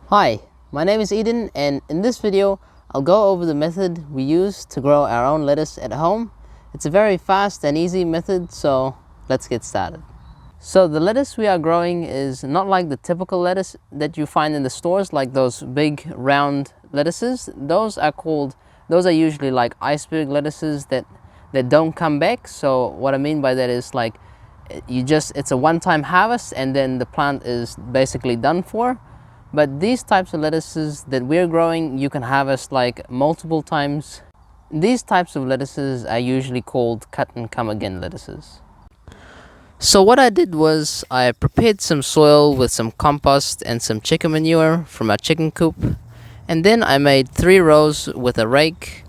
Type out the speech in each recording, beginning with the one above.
Hi, my name is Eden, and in this video I'll go over the method we use to grow our own lettuce at home. It's a very fast and easy method, so let's get started. So the lettuce we are growing is not like the typical lettuce that you find in the stores, like those big round lettuces. Those are usually like iceberg lettuces that don't come back. So what I mean by that is like it's a one-time harvest and then the plant is basically done for. But these types of lettuces that we're growing, you can harvest like multiple times. These types of lettuces are usually called cut and come again lettuces. So what I did was I prepared some soil with some compost and some chicken manure from our chicken coop. And then I made 3 rows with a rake.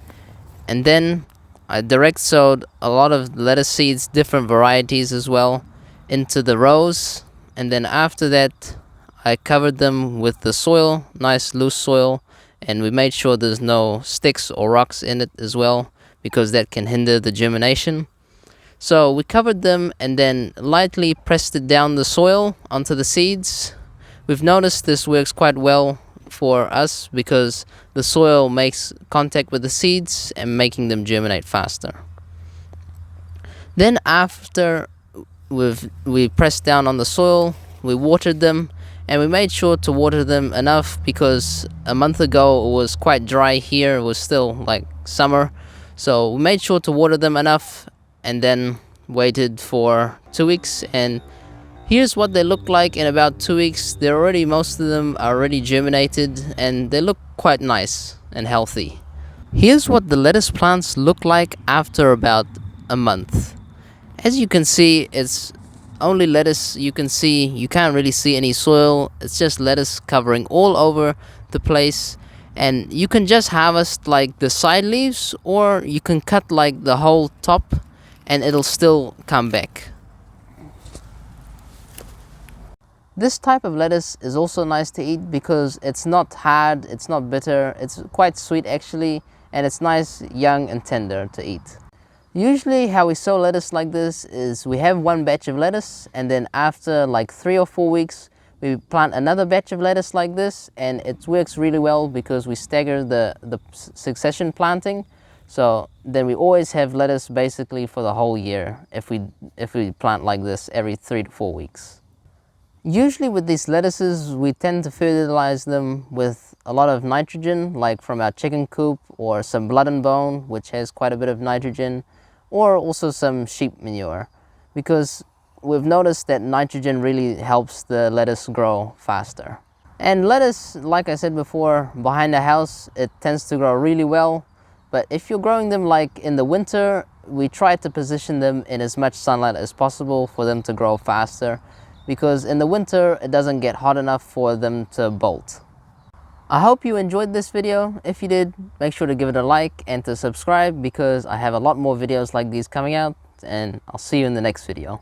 And then I direct sowed a lot of lettuce seeds, different varieties as well, into the rows. And then after that, I covered them with the soil, nice loose soil, and we made sure there's no sticks or rocks in it as well, because that can hinder the germination. So we covered them and then lightly pressed it down the soil onto the seeds. We've noticed this works quite well for us because the soil makes contact with the seeds and making them germinate faster. Then after we pressed down on the soil, we watered them. And we made sure to water them enough because a month ago it was quite dry here. It was still like summer. So we made sure to water them enough and then waited for 2 weeks. And here's what they look like in about 2 weeks. Most of them are already germinated and they look quite nice and healthy. Here's what the lettuce plants look like after about a month. As you can see, it's only lettuce. You can't really see any soil. It's just lettuce covering all over the place, and you can just harvest like the side leaves, or you can cut like the whole top and it'll still come back. This type of lettuce is also nice to eat because it's not hard, it's not bitter, it's quite sweet actually, and it's nice, young and tender to eat. Usually how we sow lettuce like this is we have one batch of lettuce, and then after like 3 or 4 weeks we plant another batch of lettuce like this, and it works really well because we stagger the succession planting. So then we always have lettuce basically for the whole year if we plant like this every 3 to 4 weeks. Usually with these lettuces we tend to fertilize them with a lot of nitrogen, like from our chicken coop, or some blood and bone, which has quite a bit of nitrogen, or also some sheep manure, because we've noticed that nitrogen really helps the lettuce grow faster. And lettuce, like I said before, behind the house, it tends to grow really well. But if you're growing them like in the winter, we try to position them in as much sunlight as possible for them to grow faster, because in the winter it doesn't get hot enough for them to bolt. I hope you enjoyed this video. If you did, make sure to give it a like and to subscribe because I have a lot more videos like these coming out, and I'll see you in the next video.